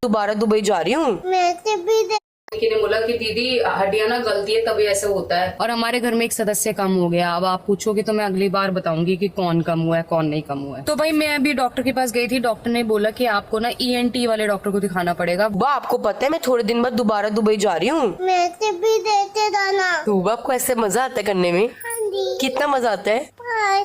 दोबारा दुबई जा रही हूँ। लड़की ने बोला कि दीदी हड्डियां ना गलती है तभी ऐसा होता है, और हमारे घर में एक सदस्य कम हो गया। अब आप पूछोगे तो मैं अगली बार बताऊंगी कि कौन कम हुआ है कौन नहीं कम हुआ है। तो भाई मैं अभी डॉक्टर के पास गई थी। डॉक्टर ने बोला कि आपको ना ENT वाले डॉक्टर को दिखाना पड़ेगा। वाह, आपको पता है मैं थोड़े दिन बाद दोबारा दुबई जा रही हूँ। भी देते दाना। तो आपको ऐसे मजा आता है करने में? कितना मजा आता है?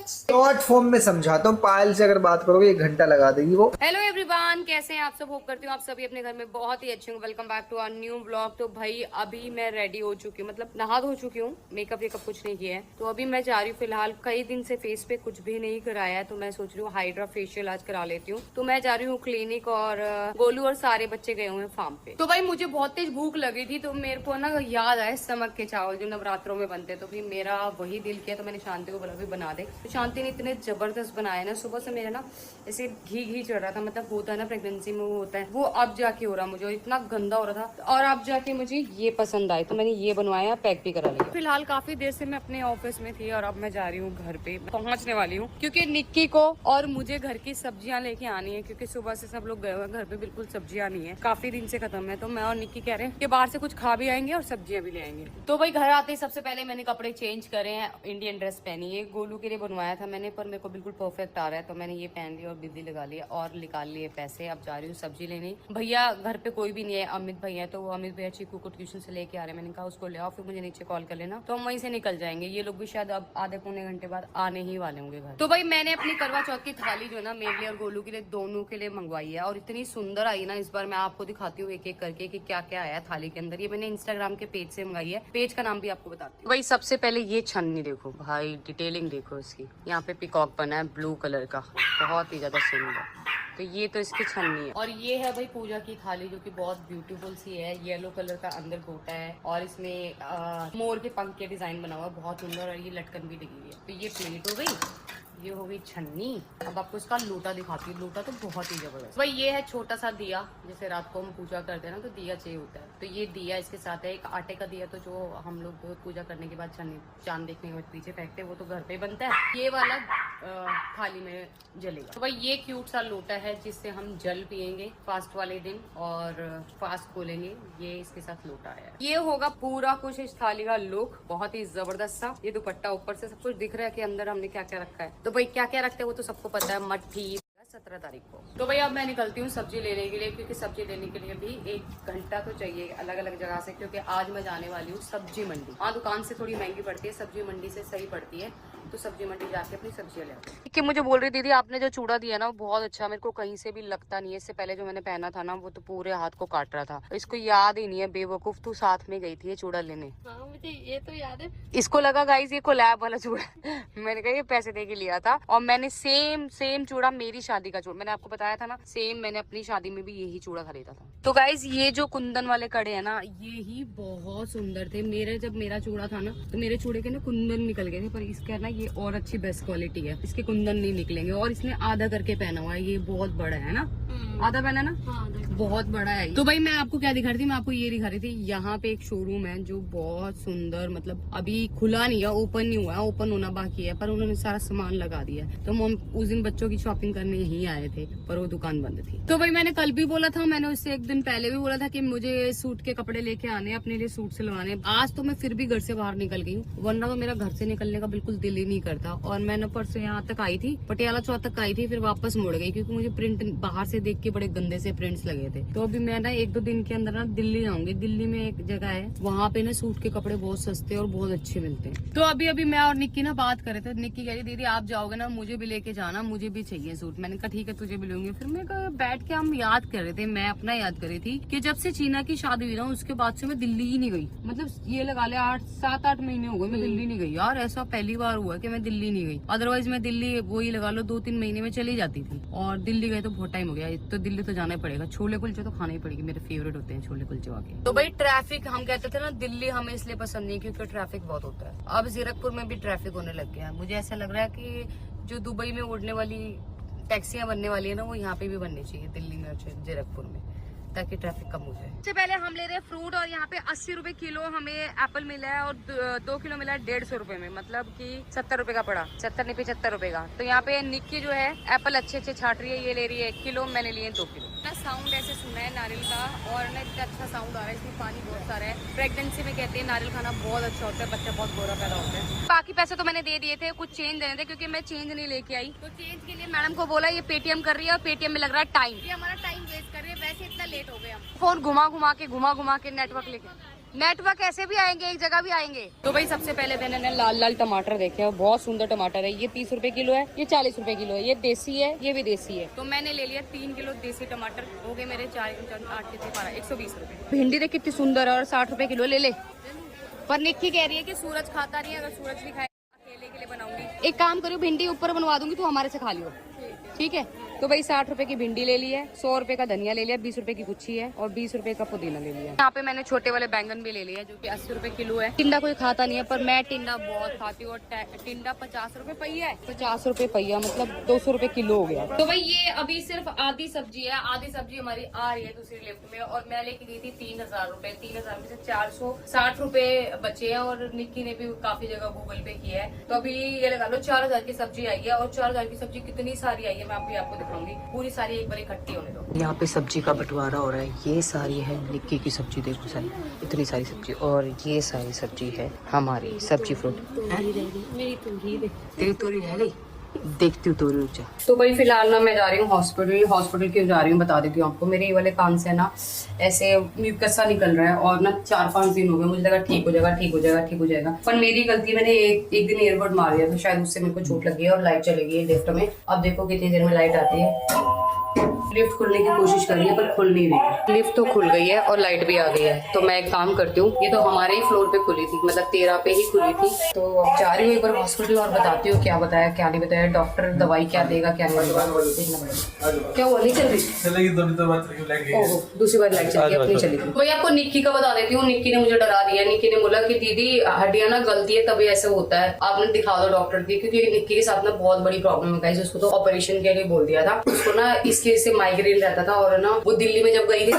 शॉर्ट फॉर्म में समझाता हूँ। पायल से अगर बात करोगे 1 घंटा लगा देगी वो। हेलो एवरीवन, कैसे हैं आप सब? होप करती हूँ आप सभी अपने घर में बहुत ही अच्छे होंगे। Welcome back to our new blog. तो भाई अभी मैं रेडी हो चुकी हूँ, मतलब नहा धो चुकी हूँ, मेकअप वेकअप कुछ नहीं किया है। तो अभी मैं जा रही हूँ। फिलहाल कई दिन से फेस पे कुछ भी नहीं कराया है, तो मैं सोच रही हूँ हाइड्रा फेशियल आज करा लेती हूँ। तो मैं जा रही हूँ क्लिनिक, और गोलू और सारे बच्चे गए हुए हैं फार्म पे। तो भाई मुझे बहुत तेज भूख लगी थी, तो मेरे को ना याद आया समक के चावल जो नवरात्रों में बनते। तो फिर मेरा वही दिल किया, तो मैंने शांति को बोला भी बना दे। तो शांति ने इतने जबरदस्त बनाया ना, सुबह से मेरा ना ऐसे घी चढ़ रहा था। मतलब होता है ना प्रेगनेंसी में, वो होता है, वो अब जाके हो रहा मुझे, और इतना गंदा हो रहा था। और अब जाके मुझे ये पसंद आई, तो मैंने ये बनवाया, पैक भी करा लिया। फिलहाल काफी देर से मैं अपने ऑफिस में थी, और अब मैं जा रही हूँ घर पे, पहुंचने वाली हूँ। क्योंकि निक्की को और मुझे घर की सब्जियां लेके आनी है, क्योंकि सुबह से सब लोग गए हुए हैं, घर पे बिल्कुल सब्जियां नहीं है, काफी दिन से खत्म है। तो मैं और निक्की कह रहे हैं कि बाहर से कुछ खा भी आएंगे और सब्जियां भी ले आएंगे। तो भाई घर आते ही सबसे पहले मैंने कपड़े चेंज करे हैं, इंडियन ड्रेस पहनी है। गोलू के लिए बनवाया था मैंने, पर मेरे को बिल्कुल परफेक्ट आ रहा है, तो मैंने ये पहन लिया और बिंदी लगा लिया और निकाल लिए पैसे। अब जा रही हूँ सब्जी लेने। भैया घर पे कोई भी नहीं है, अमित भैया, तो वो अमित भैया चीकू को ट्यूशन से लेके आ रहे हैं। मैंने कहा उसको ले आओ, फिर मुझे नीचे कॉल कर लेना, तो हम वहीं से निकल जाएंगे। ये लोग भी शायद अब आधे पौने घंटे बाद आने ही वाले होंगे घर। तो भाई मैंने अपनी करवा चौथ की थाली जो ना मेरे लिए और गोलू के लिए दोनों के लिए मंगवाई है, और इतनी सुंदर आई ना इस बार। मैं आपको दिखाती हूँ एक एक करके कि क्या क्या आया थाली के अंदर। ये मैंने इंस्टाग्राम के पेज से मंगाई है, पेज का नाम भी आपको बताती हूँ। भाई सबसे पहले ये छन्नी देखो भाई, डिटेलिंग देखो इसकी। यहाँ पे पिकॉक बना है ब्लू कलर का, बहुत ही ज्यादा सुंदर। तो ये तो इसकी छन्नी है। और ये है भाई पूजा की थाली, जो कि बहुत ब्यूटीफुल सी है। येलो कलर का अंदर गोटा है, और इसमें मोर के पंख के डिजाइन बना हुआ है, बहुत सुंदर। और ये लटकन भी लगी हुई है। तो ये प्लेट हो गई, ये हो गई छन्नी। अब आपको इसका लोटा दिखाती हूँ। लोटा तो बहुत ही जबरदस्त भाई। ये है छोटा सा दिया, जैसे रात को हम पूजा करते हैं ना, तो दिया चाहिए होता है। तो ये दिया इसके साथ है। एक आटे का दिया, तो जो हम लोग पूजा करने के बाद चांद देखने के बाद पीछे फेंकते हैं, वो तो घर पे बनता है। ये वाला थाली में जलेगा। तो भाई ये क्यूट सा लोटा है, जिससे हम जल पियेंगे फास्ट वाले दिन और फास्ट खोलेंगे। ये इसके साथ लोटा है। ये होगा पूरा कुछ इस थाली का लुक, बहुत ही जबरदस्त सा। ये दुपट्टा ऊपर से सब कुछ दिख रहा है कि अंदर हमने क्या क्या रखा है। तो भाई क्या क्या रखते हैं वो तो सबको पता है। मट्ठी 17 तारीख को। तो भाई अब मैं निकलती हूँ सब्जी लेने के लिए, क्योंकि सब्जी लेने के लिए भी 1 घंटा तो चाहिए अलग अलग जगह से। क्योंकि आज मैं जाने वाली हूँ सब्जी मंडी। हाँ, दुकान से थोड़ी महंगी पड़ती है, सब्जी मंडी से सही पड़ती है। तो सब्जी मंडी जाके अपनी सब्जियां ले आती हूँ। कि मुझे बोल रही दीदी आपने जो चूड़ा दिया ना वो बहुत अच्छा, मेरे को कहीं से भी लगता नहीं है। इससे पहले जो मैंने पहना था ना, वो तो पूरे हाथ को काट रहा था। इसको याद ही नहीं है, बेवकूफ। तू साथ में गई थी ये चूड़ा लेने। हाँ, मुझे ये तो याद है। इसको लगा गाइस ये कोलैब वाला चूड़ा मैंने कहा ये पैसे दे के लिया था। और मैंने सेम चूड़ा, मेरी शादी का चूड़ा, मैंने आपको बताया था ना, सेम मैंने अपनी शादी में भी यही चूड़ा खरीदा था। तो गाइस ये जो कुंदन वाले कड़े है ना, ये ही बहुत सुंदर थे। जब मेरा चूड़ा था ना, तो मेरे चूड़े के ना कुंदन निकल गए थे, पर इसका ना ये और अच्छी बेस्ट क्वालिटी है, इसके कुंदन नहीं निकलेंगे। और इसने आधा करके पहना हुआ है, ये बहुत बड़ा है ना, आधा पहना ना, हाँ, बहुत बड़ा है। तो भाई मैं आपको क्या दिखा रही थी, मैं आपको ये दिखा रही थी। यहाँ पे एक शोरूम है जो बहुत सुंदर, मतलब अभी खुला नहीं है, ओपन नहीं हुआ है, ओपन होना बाकी है, पर उन्होंने सारा सामान लगा दिया है। तो हम उस दिन बच्चों की शॉपिंग करने यहीं आए थे, पर वो दुकान बंद थी। तो भाई मैंने कल भी बोला था, मैंने उससे 1 दिन पहले भी बोला था कि मुझे सूट के कपड़े लेके आने, अपने लिए सूट सिलवाने। आज तो मैं फिर भी घर से बाहर निकल गई हूँ, वरना तो मेरा घर से निकलने का बिल्कुल दिल ही नहीं करता। और मैं परसों यहाँ तक आई थी, पटियाला चौक तक आई थी, फिर वापस मुड़ गई, क्योंकि मुझे प्रिंट बाहर से देख के बड़े गंदे से प्रिंट्स लगे थे। तो अभी मैं ना 1-2 दिन के अंदर ना दिल्ली जाऊंगी। दिल्ली में एक जगह है, वहाँ पे ना सूट के कपड़े बहुत सस्ते और बहुत अच्छे मिलते हैं। तो अभी मैं और निक्की ना बात कर रहे थे। निक्की कह रही दीदी आप जाओगे ना, मुझे भी लेके जाना, मुझे भी चाहिए सूट। मैंने कहा ठीक है तुझे भी लूंगी। फिर मैं बैठ के हम याद कर रहे थे, मैं अपना याद कर रही थी कि जब से चीना की शादी हुई ना, उसके बाद से मैं दिल्ली ही नहीं गई। मतलब ये लगा ले 7-8 महीने हो गए मैं दिल्ली नहीं गई यार। ऐसा पहली बार हुआ कि मैं दिल्ली नहीं गई। अदरवाइज मैं दिल्ली वही लगा लो 2-3 महीने में चली जाती थी, और दिल्ली गए तो बहुत टाइम हो गया। तो दिल्ली तो जाना ही पड़ेगा। छोले कुलचे तो खाना ही पड़ेगी, मेरे फेवरेट होते हैं छोले कुलचे वाकई। तो भाई ट्रैफिक, हम कहते थे ना दिल्ली हमें इसलिए पसंद नहीं क्योंकि ट्रैफिक बहुत होता है। अब जीरकपुर में भी ट्रैफिक होने लग गया है। मुझे ऐसा लग रहा है कि जो दुबई में उड़ने वाली टैक्सियां बनने वाली है ना, वो यहाँ पे भी बननी चाहिए दिल्ली में और जीरकपुर में, ताकि ट्रैफिक कम हो जाए। सबसे पहले हम ले रहे हैं फ्रूट, और यहाँ पे 80 रुपए किलो हमें एप्पल मिला है, और 2 किलो मिला है 150 रुपए में, मतलब कि 70 रुपए का पड़ा, 70 नहीं 75 रुपए का। तो यहाँ पे निक्की जो है एप्पल अच्छे छाट रही है, ये ले रही है 1 किलो, मैंने लिए 2 किलो। इतना साउंड ऐसे सुना है नारियल का, और ना इतना अच्छा साउंड आ रहा है, इसमें पानी बहुत सारा है। प्रेगनेंसी में कहते हैं नारियल खाना बहुत अच्छा होता है, बच्चा बहुत गोरा पैदा होता है। बाकी पैसे तो मैंने दे दिए थे, कुछ चेंज देने थे क्योंकि मैं चेंज नहीं लेके आई, तो चेंज के लिए मैडम को बोला ये पेटीएम कर रही है, और पेटीएम में लग रहा है टाइम, ये हमारा टाइम वेस्ट कर रही है। वैसे इतना लेट हो गया, फोन घुमा घुमा के नेटवर्क लेके, नेटवर्क ऐसे भी आएंगे, एक जगह भी आएंगे। तो भाई सबसे पहले मैंने लाल लाल टमाटर देखे हैं, बहुत सुंदर टमाटर है। ये 30 रुपए किलो है, ये 40 रुपए किलो है, ये देसी है, ये भी देसी है। तो मैंने ले लिया 3 किलो देसी टमाटर, हो गए मेरे 4 8 के 12 120 रुपए। भिंडी देख कितनी सुंदर है, और 60 रुपए किलो ले ले। पर निक्की कह रही है कि सूरज खाता नहीं है, अगर सूरज भी खाए अकेले के लिए बनाऊंगी। एक काम करो, भिंडी ऊपर बनवा दूंगी, तो हमारे से खा लियो, ठीक है। तो भाई 60 रुपए की भिंडी ले ली है, 100 रुपए का धनिया ले लिया, 20 रुपए की गुच्छी है, और 20 रुपए का पुदीना ले लिया। यहाँ पे मैंने छोटे वाले बैंगन भी ले लिया, जो कि 80 रुपए किलो है। टिंडा कोई खाता नहीं है, पर मैं टिंडा बहुत खाती हूँ, और टिंडा 50 रुपए पहिया है, 50 रुपए पहिया मतलब 200 रुपए किलो हो गया। तो भाई ये अभी सिर्फ आधी सब्जी है, आधी सब्जी हमारी आ रही है दूसरी लिफ्ट में, और मैं लेके गई थी 3000 रुपए, 3000 में से 460 रुपए बचे हैं, और निक्की ने भी काफी जगह गूगल पे किया है। तो अभी ये लगा लो 4000 की सब्जी आई है, और 4000 की सब्जी कितनी सारी आई है मैं अभी आपको दिखाऊंगी, पूरी सारी एक बार इकट्ठी होने दो। यहाँ पे सब्जी का बंटवारा हो रहा है। ये सारी है निक्की की सब्जी, देखो सारी, इतनी सारी सब्जी, और ये सारी सब्जी है हमारी सब्जी फ्रूट। मेरी तेरी तोरी रह गई, देखती हूँ तोरी ऊंचा। तो भाई फिलहाल ना मैं जा रही हूँ हॉस्पिटल। हॉस्पिटल क्यों जा रही हूँ बता देती हूँ आपको। मेरे ये वाले कान से ना ऐसे म्यूकस सा निकल रहा है, और ना 4-5 दिन हो गए, मुझे लगा ठीक हो जाएगा, ठीक हो जाएगा, ठीक हो जाएगा, पर मेरी गलती, मैंने एक दिन ईयरबड मार दिया, तो शायद उससे मेरे को चोट लगी है, और लाइट चली गई है लिफ्ट में। अब देखो कितनी देर में लाइट आती है। लिफ्ट खुलने की कोशिश कर रही है, पर खुल नहीं रही है। लिफ्ट तो खुल गई है और लाइट भी आ गई है। तो मैं एक काम करती हूँ, ये तो हमारे ही फ्लोर पे खुली थी, मतलब 13 पे ही खुली थी। तो अब जा रही हूँ एक बार हॉस्पिटल, और बताती हूँ क्या बताया क्या नहीं बताया, डॉक्टर दवाई क्या देगा क्या नहीं देगा, देखना पड़ेगा। क्या हुआ, नहीं चल रही? ओहो, दूसरी बार लाइट चली, अपनी चली गई। वही आपको निक्की का बता देती हूँ। निक्की ने मुझे डरा दिया। निक्की ने बोला कि दीदी हड्डियां ना गलती है, तभी ऐसे होता है, आपने दिखा दो डॉक्टर की, क्योंकि निक्की के साथ ना बहुत बड़ी प्रॉब्लम है गाइस। उसको तो ऑपरेशन के लिए बोल दिया था। उसको ना इसके से माइग्रेन रहता था, और ना वो दिल्ली में जब गई थी,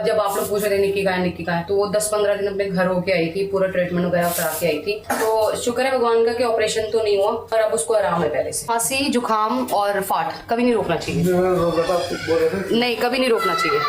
जब आप लोग पूछ रहे थे निक्की का है, तो वो 10-15 दिन अपने घर होके आई थी, पूरा ट्रीटमेंट वगैरह करा के आई थी। तो शुक्र है भगवान का कि ऑपरेशन तो नहीं हुआ, पर अब उसको आराम है पहले से। खांसी, जुकाम और फाट कभी नहीं रोकना चाहिए, नहीं कभी नहीं रोकना चाहिए,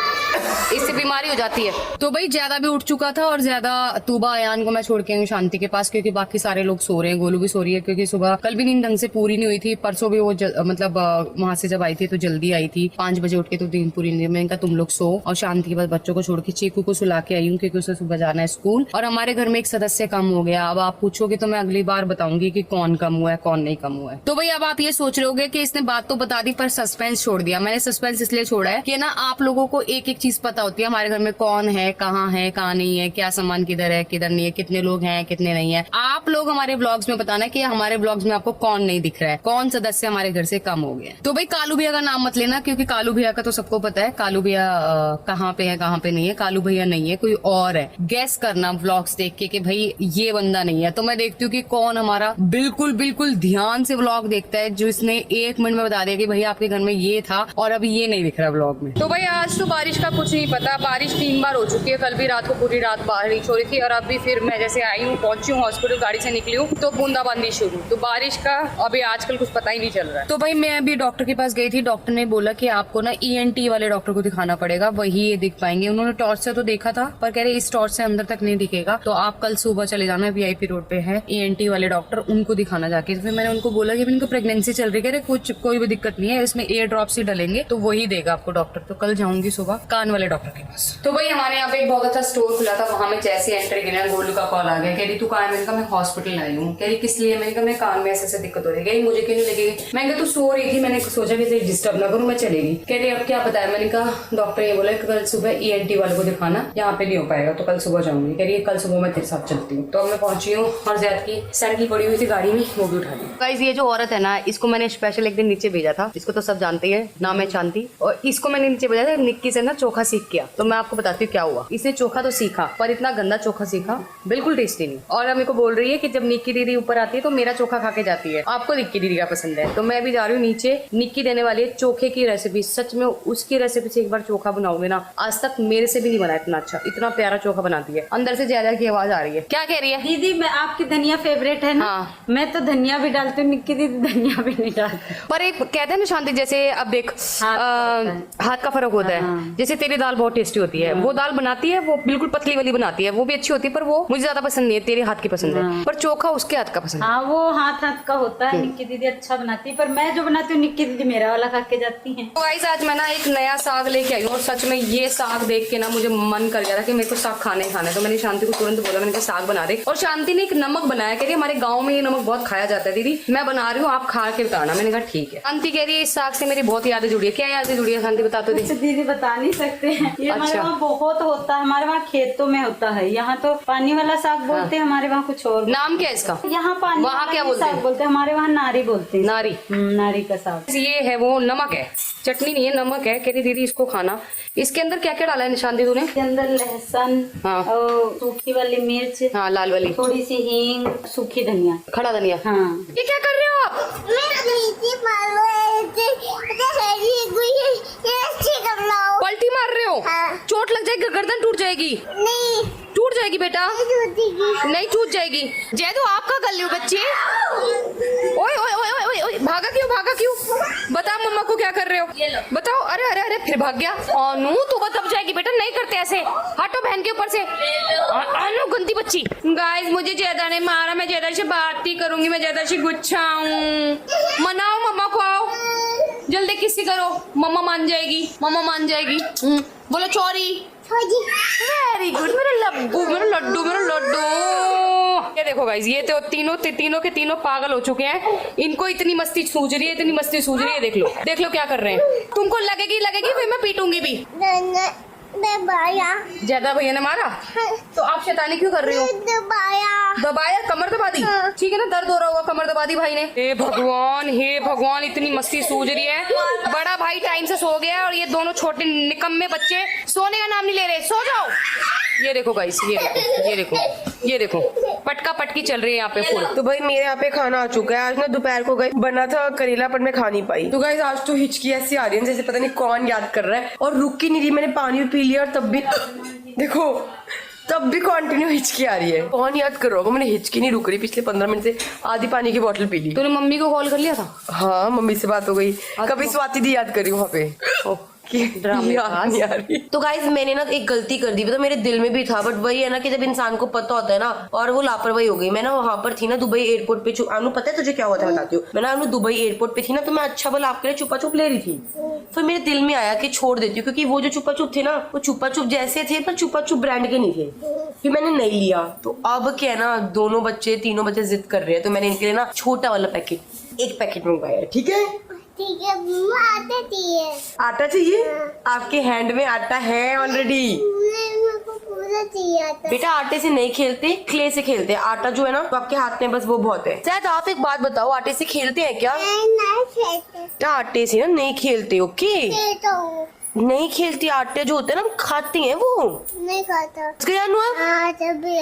इससे बीमारी हो जाती है। तो भाई ज्यादा भी उठ चुका था, और ज्यादा तूबा अयान को मैं छोड़ के आई शांति के पास, क्योंकि बाकी सारे लोग सो रहे हैं। गोलू भी सो रही है, क्योंकि सुबह कल भी नींद ढंग से पूरी नहीं हुई थी। परसों भी वो मतलब वहां से जब आई थी तो जल्दी आई थी, 5 बजे उठ के, तो दिन पूरी नहीं। मैंने कहा तुम लोग सो, और शांति के बाद बच्चों को छोड़ के चीकू को सुला के आई हूँ, क्योंकि उसे सुबह जाना है स्कूल। और हमारे घर में एक सदस्य कम हो गया। अब आप पूछोगे तो मैं अगली बार बताऊंगी कि कौन कम हुआ है कौन नहीं कम हुआ है। तो भाई अब आप ये सोच रहे होगे कि इसने बात तो बता दी, पर सस्पेंस छोड़ दिया। मैंने सस्पेंस इसलिए छोड़ा है कि ना आप लोगों को एक एक चीज पता होती है, हमारे घर में कौन है, कहाँ नहीं है, क्या सामान किधर है किधर नहीं है, कितने लोग हैं कितने नहीं है। आप लोग हमारे ब्लॉग्स में बताना कि हमारे ब्लॉग्स में आपको कौन नहीं दिख रहा है, कौन सदस्य हमारे घर से कम हो गया। तो भाई कालू भैया का नाम मत लेना, क्योंकि कालू भैया का तो सबको पता है। कालू भैया कहाँ पे है कहाँ पे नहीं है। कालू भैया नहीं है, कोई और है। गैस करना व्लॉग्स देख के कि भाई ये बंदा नहीं है। तो मैं देखती हूँ कि कौन हमारा बिल्कुल बिल्कुल ध्यान से व्लॉग देखता है, जो इसने 1 मिनट में बता दिया कि भाई आपके घर में ये था और अभी ये नहीं दिख रहा व्लॉग में। तो भाई आज तो बारिश का कुछ नहीं पता। बारिश 3 बार हो चुकी है। कल भी रात को पूरी रात बारिश हो रही थी, और अभी फिर मैं जैसे आई हूँ, पहुंची हूँ हॉस्पिटल, गाड़ी से निकली हूँ तो बूंदाबांदी शुरू। तो बारिश का अभी आजकल कुछ पता ही नहीं चल रहा है। तो भाई मैं अभी डॉक्टर के पास गई थी। डॉक्टर ने बोला कि आपको ना ENT वाले डॉक्टर को दिखाना पड़ेगा, वही ये दिख पाएंगे। उन्होंने टॉर्च से तो देखा था, पर कह रहे इस टॉर्च से अंदर तक नहीं दिखेगा, तो आप कल सुबह चले जाना, VIP रोड पे है ENT वाले डॉक्टर, उनको दिखाना जाके। तो फिर मैंने उनको बोला कि इनको प्रेगनेंसी चल रही है, कुछ कोई भी दिक्कत नहीं है, इसमें एयर ड्रॉप्स ही डलेंगे, तो वही देगा आपको डॉक्टर। तो कल जाऊंगी सुबह कान वाले डॉक्टर के पास। तो भाई हमारे यहाँ पे एक बहुत अच्छा स्टोर खुला था, वहां में जैसे एंट्री की ना गोलू का कॉल आ गया। कह रही तू कहाँ है? मैंने कहा मैं हॉस्पिटल आई हूँ। कह रही किस लिए? मैंने कहा मैं कान में ऐसे दिक्कत हो रही है। मुझे क्यों नहीं लगेगी? मैंने कहा तू सो रही थी, मैंने सोचा कि डिस्टर्ब ना करूँ, मैं चलेगी। कह रही अब क्या बताया? मैंने कहा डॉक्टर ये बोला कल सुबह ENT वाले को दिखाना, यहाँ पे नहीं हो पाएगा, तो कल सुबह जाऊंगी। कह रही है कल सुबह मैं तेरे साथ चलती हूँ। तो अब मैं पहुंची हूँ, और ज़्यादा की सैंडल पड़ी हुई थी गाड़ी में, वो भी उठा ली। गाइस ये जो औरत है ना, इसको मैंने स्पेशल एक दिन नीचे भेजा था। इसको तो सब जानते हैं, नाम है शांति, और इसको मैंने नीचे भेजा था निक्की से ना चोखा सीख गया। तो मैं आपको बताती हूँ क्या हुआ। इसने चोखा तो सीखा पर इतना गंदा चोखा सीखा, बिल्कुल टेस्टी नहीं। और मेरे को बोल रही है कि जब निक्की दीदी ऊपर आती है तो मेरा चोखा खा के जाती है। आपको निक्की दीदी का पसंद है तो मैं भी जा रही हूँ नीचे। निक्की देने वाली है चोखे की रेसिपी। सच में उसकी रेसिपी से एक बार चोखा बनाओगे ना, आज तक मेरे से भी नहीं बना इतना अच्छा, इतना प्यारा चोखा बनाती है। अंदर से ज्यादा की आवाज आ रही है। क्या कह रही है दीदी? मैं आपकी धनिया फेवरेट है ना। हाँ। मैं तो धनिया भी डालती हूँ, निक्की दीदी धनिया भी नहीं डालती। पर एक कहते हैं ना शांति, जैसे अब देख हाथ का फर्क होता है। हाँ। जैसे तेरी दाल बहुत टेस्टी होती है, वो दाल बनाती है वो बिल्कुल पतली वाली बनाती है, वो भी अच्छी होती है, पर वो मुझे ज्यादा पसंद नहीं है, तेरे हाथ की पसंद है। पर चोखा उसके हाथ का पसंद है। हाँ, वो हाथ हाथ का होता है। निक्की दीदी अच्छा बनाती है, पर मैं जो बनाती हूँ निक्की दीदी मेरा वाला खा के जाती है। तो गाइस आज मैं ना एक नया साग लेके आई हूँ और सच में ये साग देख के ना मुझे मन कर गया था कि मेरे को साग खाना ही खाना है। तो मैंने शांति को तुरंत बोला, मैंने कहा साग बना दे। और शांति ने एक नमक बनाया, कह रही हमारे गाँव में ये नमक बहुत खाया जाता है दीदी, मैं बना रही हूँ आप खा के बताना। मैंने कहा ठीक है। शांति कह रही है इस साग से मेरी बहुत यादें जुड़ी है। क्या यादें जुड़ी है शांति, बता तो दे। दीदी बता नहीं सकते हैं, ये हमारे अच्छा। वहाँ बहुत होता है, हमारे वहाँ खेतों में होता है। यहाँ तो पानी वाला साग बोलते हैं, हमारे वहाँ कुछ और। नाम क्या है इसका? यहाँ पानी वहाँ वाला क्या ही बोलते साग हैं? बोलते हैं, हमारे वहाँ नारी बोलते हैं। नारी। नारी का साग। ये है वो नमक है, चटनी नहीं है, नमक है। कह रही दीदी इसको खाना। इसके अंदर क्या क्या डाला है शांति तूने? इसके अंदर लहसुन हाँ। और सूखी वाली मिर्च, हाँ लाल वाली, थोड़ी सी हींग, सूखी धनिया, खड़ा धनिया। हाँ। ये क्या कर रहे हो आप? पलटी मार रहे हो? हाँ। चोट लग जाएगी, गर्दन टूट जाएगी। नहीं टूट जाएगी बेटा, टूटेगी। नहीं टूट जाएगी। जैदू आप क्या कर रहे हो बच्चे? ओए ओए ओए ओए ओए, भागा क्यों, भागा क्यों? बता मम्मा को क्या कर रहे हो, बताओ। अरे अरे अरे फिर भाग गया। अनु तू दब जाएगी बेटा, नहीं करते ऐसे, हटो बहन के ऊपर से। अनु गंदी बच्ची। गाइस मुझे जैदा ने मारा, मैं जैदा से बात ही करूंगी, मैं जैदा से गुस्सा हूँ। मनाओ मम्मा को, आओ जल्दी किसी करो, मम्मा मान जाएगी, मम्मा मान जाएगी। बोलो चोरी। वेरी गुड मेरे लड्डू, मेरे लड्डू, मेरे लड्डू। ये देखो गाइस, ये तो तीनों के तीनों पागल हो चुके हैं। इनको इतनी मस्ती सूझ रही है, इतनी मस्ती सूझ रही है। देख लो क्या कर रहे हैं। तुमको लगेगी फिर मैं पीटूंगी भी। दबाया। ज्यादा भैया ने मारा तो आप शैतानी क्यों कर रही हो? दबाया, कमर दबा दी। ठीक है ना, दर्द हो रहा होगा, कमर दबा दी भाई ने। हे भगवान, इतनी मस्ती सूझ रही है। बड़ा भाई टाइम से सो गया और ये दोनों छोटे निकम्मे बच्चे सोने का नाम नहीं ले रहे। सो जाओ। ये देखो गाइस, ये देखो पटका पटकी चल रही है यहाँ पे फुल। तो भाई मेरे यहाँ पे खाना आ चुका है। आज ना दोपहर को गई बना था करेला, पर मैं खा नहीं पाई। तो गाइस आज तो हिचकी ऐसी आ रही है जैसे पता नहीं कौन याद कर रहा है, और रुक ही नहीं रही। मैंने पानी भी पी लिया और तब भी देखो, तब भी कंटिन्यू हिचकी आ रही है। कौन याद कर रहा होगा, मैंने हिचकी नहीं रुक रही। पिछले 15 मिनट से आधी पानी की बोतल पी ली। तूने मम्मी को कॉल कर लिया था? हाँ मम्मी से बात हो गई। कभी स्वाति दी याद करी वहाँ पे। तो गाइस मैंने ना एक गलती कर दी, तो मेरे दिल में भी था, बट वही है ना कि जब इंसान को पता होता है ना, और वो लापरवाही हो गई। मैं ना वहाँ पर थी ना दुबई एयरपोर्ट पे। अनु पता है तुझे क्या हुआ था, बताती हूँ। मैं ना अनु दुबई एयरपोर्ट पे थी ना, तो मैं अच्छा भला आपके लिए चुपा चुप ले रही थी। फिर मेरे दिल में आया कि छोड़ देती हूँ, क्योंकि वो जो चुपा चुप थे ना, वो चुपा चुप जैसे थे पर चुपा चुप ब्रांड के नहीं थे। फिर मैंने नहीं लिया। तो अब क्या है ना, तीनों बच्चे जिद कर रहे हैं, तो मैंने इनके लिए ना छोटा वाला पैकेट, एक पैकेट मंगवाया। ठीक है आटा चाहिए। आटा चाहिए? आपके हैंड में आटा है ऑलरेडी। मेरे को पूरा चाहिए आटा। बेटा आटे से नहीं खेलते, क्ले से खेलते हैं। आटा जो है ना, तो आपके हाथ में बस वो बहुत है। शायद आप एक बात बताओ, आटे से खेलते हैं क्या? नहीं खेलते। आटे से ना नहीं खेलते। ओके खेलता हूँ। नहीं खेलती। आटे जो होते हैं ना, हम खाते हैं वो। नहीं खाता। हाँ तभी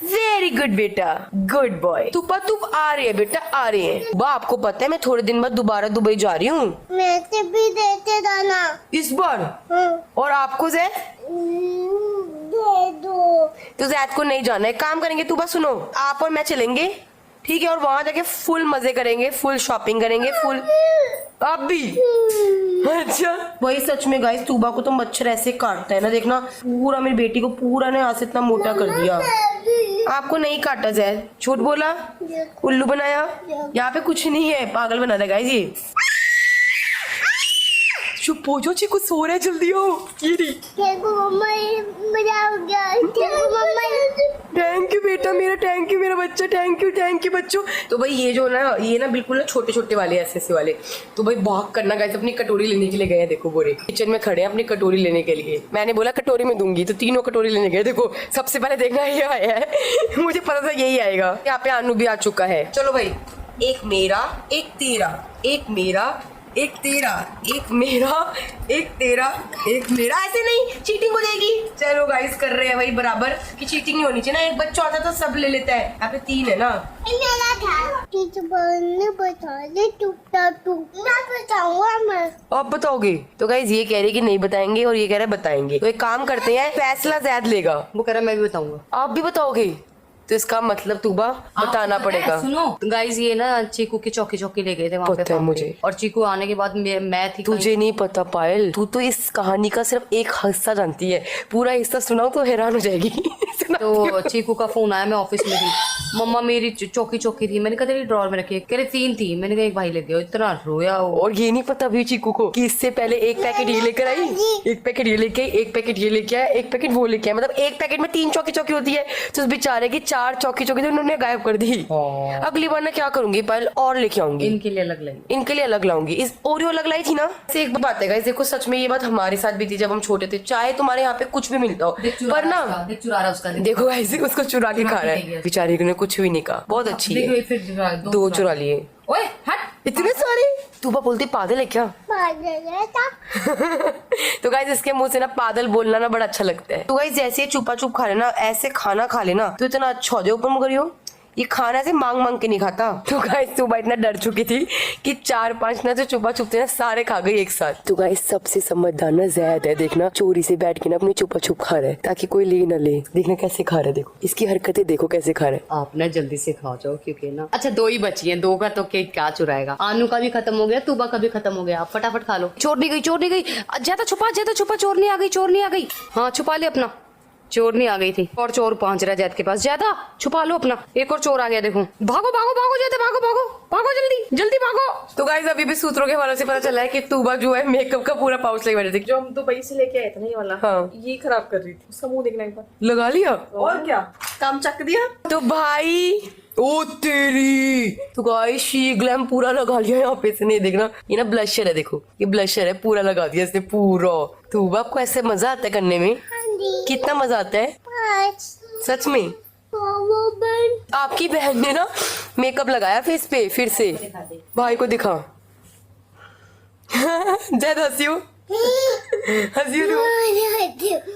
वेरी गुड बेटा, गुड बॉय। तुपा तुप आ रही है बेटा, आ रही है। आपको पता है मैं थोड़े दिन बाद दोबारा दुबई जा रही हूँ। मैं भी देते दाना। इस बार? और आपको जैद? दे दो। तो जैद को नहीं जाना है। काम करेंगे, तू बस सुनो, आप और मैं चलेंगे, ठीक है? और वहां जाके फुल मजे करेंगे, फुल शॉपिंग करेंगे, फुल। आप भी? अच्छा वही। सच में गाइस, तूबा को तो मच्छर ऐसे काटता है ना, देखना पूरा मेरी बेटी को पूरा ने हाथ से इतना मोटा कर दिया। आपको नहीं काटा जैद, झूठ बोला, उल्लू बनाया। यहाँ पे कुछ नहीं है, पागल बना देगा ये। चुप हो जाओ, चीकू सो रहा है, जल्दी हो। थैंक यू बेटा, मेरा थैंक यू, मेरा बच्चा, थैंक यू बच्चों। तो भाई ये जो ना, ये ना बिल्कुल ना छोटे छोटे वाले ऐसे वाले। तो भाई भाग करना गाइस, अपनी कटोरी लेने के लिए गए। देखो बोरे किचन में खड़े हैं अपनी कटोरी लेने के लिए। मैंने बोला कटोरी में दूंगी, तो तीनों कटोरी लेने गए। देखो सबसे पहले देखना ये आया है। मुझे पता था यही आएगा। यहाँ पे अनु भी आ चुका है। चलो भाई, एक मेरा, एक तेरा, एक मेरा, एक तेरा, एक मेरा, एक तेरा, एक मेरा। ऐसे नहीं, चीटिंग हो जाएगी। चलो गाइस कर रहे हैं वही बराबर कि चीटिंग नहीं होनी चाहिए ना। एक बच्चा होता तो सब ले लेता है, यहाँ पे 3 है ना। मेरा था टीचर ने बता दे टूटा टूटा बताऊंगा मैं। आप बताओगे? तो गाइस ये कह रहे कि नहीं बताएंगे और ये कह रहे बताएंगे। तो एक काम करते हैं, फैसला ज़ैद लेगा। वो कह रहा मैं भी बताऊंगा। आप भी बताओगे? तो इसका मतलब तूबा बताना पड़ेगा। सुनो गाइस, ये ना चीकू की चौकी चौकी ले गए थे वहाँ पे पता है मुझे। और चीकू आने के बाद मैं थी तुझे नहीं पता पायल, तू तो इस कहानी का सिर्फ एक हिस्सा जानती है, पूरा हिस्सा सुनाओ तो हैरान हो जाएगी। तो चीकू का फोन आया, मैं ऑफिस में थी, मम्मा मेरी चौकी चौकी थी। मैंने कहा तेरी ड्रॉर में रखी है, कह रहे 3 थी। मैंने कहा एक भाई लग गया, इतना रोया वो। और ये नहीं पता भी चीकू को कि इससे पहले एक पैकेट ये लेकर आई, एक पैकेट ये लेके आई, एक पैकेट ये लेके आया, एक पैकेट वो लेके आया। मतलब एक पैकेट में 3 चौकी चौकी होती है, तो उस बेचारे की 4 चौकी चौकी तो उन्होंने गायब कर दी। अगली बार मैं क्या करूंगी पायल, और लेके आऊंगी। इनके लिए अलग लाएंगे, इनके लिए अलग लाऊंगी। इस ओरियो अलग लाई थी ना। से एक बात है गाइस, देखो सच में ये बात हमारे साथ भी थी जब हम छोटे थे। चाहे तुम्हारे यहाँ पे कुछ भी मिलता हो, पर ना चुरा रहा उसका। देखो ऐसे उसको चुरा के खा रहा है। बेचारी ने कुछ भी नहीं कहा, बहुत अच्छी है। फिर 2 चुरा लिए। ओए हट, इतने सारे। तूबा बोलती पागल है क्या? पागल था। तो गाइस इसके मुंह से ना पागल बोलना ना बड़ा अच्छा लगता है। तो गाइस जैसे चुपा चुप खा लेना, ऐसे खाना खा लेना तो इतना अच्छा हो जाए। ऊपर मुझे करियो, ये खाना से मांग मांग के नहीं खाता। तो गाइस सुबह इतना डर चुकी थी कि 4-5 ना जो चुपा चुप थे ना सारे खा गई एक साथ। तो गाइस सबसे समझदार ना ज़ैद है। देखना चोरी से बैठ के ना अपनी चुपा चुप खा रहा है ताकि कोई ले ना ले। देखना कैसे खा रहा है, देखो इसकी हरकतें देखो कैसे खा रहा है। आप ना जल्दी से खा जाओ क्योंकि ना अच्छा 2 ही बची हैं, 2 का तो केक क्या चुराएगा। आनू का भी खत्म हो गया, तूबा का भी खत्म हो गया। आप फटाफट खा लो। चोर नहीं गई, चोर नहीं गई, ज्यादा छुपा चोर नहीं आ गई, चोर नहीं आ गई। हाँ छुपा ले अपना, चोर नहीं आ गई थी। और चोर पहुंच रहा है जैद के पास, ज्यादा छुपा लो अपना। एक और चोर आ गया, देखो। भागो भागो भागो जैद, भागो भागो भागो, जल्दी जल्दी भागो। तो गाइस अभी भी सूत्रों के हवाले से पता चला है कि तूबा जो है मेकअप का पूरा पाउच लेके बैठी थी, जो हम दुबई से लेके आए थे ना ये वाला। हाँ। ये खराब कर रही थी, उसका मुंह देखना एक बार। लगा लिया और क्या, काम चक दिया। तो भाई ओ तेरी। तो गाइस शी ग्लैम पूरा लगा लिया यहाँ पे से। नहीं देखना, ये ना ब्लशर है, देखो ये ब्लशर है, पूरा लगा दिया इसने पूरा। तो आपको ऐसे मजा आता है करने में? कितना मजा आता है सच में? आपकी बहन ने ना मेकअप लगाया फेस पे फिर से। भाई को दिखा। जय हंसियो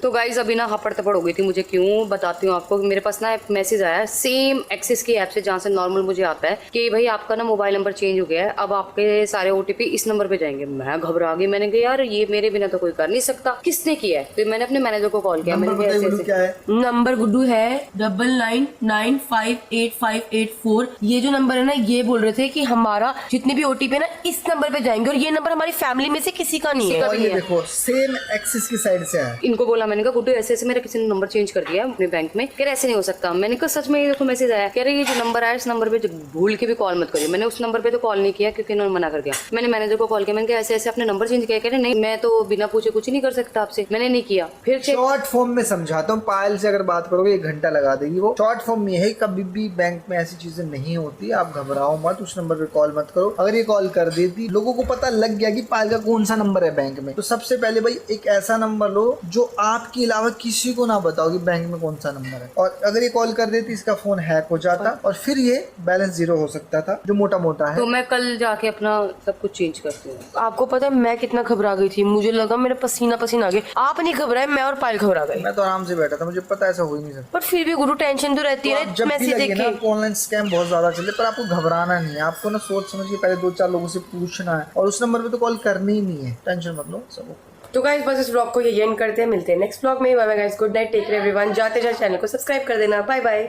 तो गाइज अभी ना हपड़ तपड़ हो गई थी मुझे। क्यों बताती हूँ आपको। मेरे पास ना एक मैसेज आया सेम एक्सिस की ऐप से, जहाँ से नॉर्मल मुझे आता है कि भाई आपका ना मोबाइल नंबर चेंज हो गया है, अब आपके सारे OTP इस नंबर पे जाएंगे। मैं घबरा गई, मैंने कहा यार ये मेरे बिना तो कोई कर नहीं सकता, किसने किया है? फिर मैंने अपने मैनेजर को कॉल किया। मैंने क्या है? नंबर गुड्डू है 99958584। ये जो नंबर है ना, ये बोल रहे थे कि हमारा जितने भी OTP है ना इस नंबर पे जाएंगे, और ये नंबर हमारी फैमिली में से किसी का नहीं है। ये देखो सेम एक्सिस की साइड से है। इनको बोला, मैंने कहा गुड्डू ऐसे ऐसे मेरा किसी ने नंबर चेंज कर दिया है अपने बैंक में। कह रहे ऐसे नहीं हो सकता। मैंने कहा सच में ये देखो मैसेज आया। कह रहे ये जो नंबर आया इस नंबर पे भूल के भी कॉल मत करिए। मैंने उस नंबर पे तो कॉल नहीं किया क्योंकि इन्होंने मना कर दिया। मैंने मैनेजर को कॉल किया, मैंने कहा ऐसे ऐसे अपने नंबर चेंज किया। कह रहे नहीं मैं तो बिना पूछे कुछ नहीं कर सकता आपसे। मैंने नहीं किया। फिर शॉर्ट फॉर्म में समझाता हूँ, पायल से अगर बात करोगे 1 घंटा लगा देगी वो। शॉर्ट फॉर्म में है, कभी भी बैंक में ऐसी चीजें नहीं होती, आप घबराओ मत, उस नंबर पे कॉल मत करो। अगर ये कॉल कर देती, लोगों को पता लग गया कि पायल का कौन सा नंबर है बैंक में, तो सबसे पहले भाई एक ऐसा नंबर लो जो आपके अलावा किसी को ना बताओ कि बैंक में कौन सा नंबर है। और अगर ये कॉल कर देती, इसका फोन हैक हो जाता और फिर ये बैलेंस 0 हो सकता था, जो मोटा मोटा है। तो मैं कल जाके अपना सब कुछ चेंज करती हूँ। आपको पता है मैं कितना घबरा गई थी, मुझे लगा मेरा पसीना पसीना आ गया। आप नहीं घबराए, मैं और पायल घबरा गए। मैं तो आराम से बैठा था, मुझे पता ऐसा हो ही नहीं सकता। पर फिर भी गुरु टेंशन तो रहती है जब भी मैसेज लगे देख ना के। ऑनलाइन स्कैम बहुत ज्यादा चले, पर आपको घबराना नहीं है। आपको ना सोच समझ के पहले 2-4 लोगों से पूछना है, और उस नंबर पे तो कॉल करनी ही नहीं है। टेंशन मत लो, सब तो गाइस बस इस व्लॉग को ये एंड करते हैं, मिलते हैं नेक्स्ट व्लॉग में। Bye bye guys, good night, take care everyone. जाते जाते चैनल को सब्सक्राइब कर देना। Bye bye.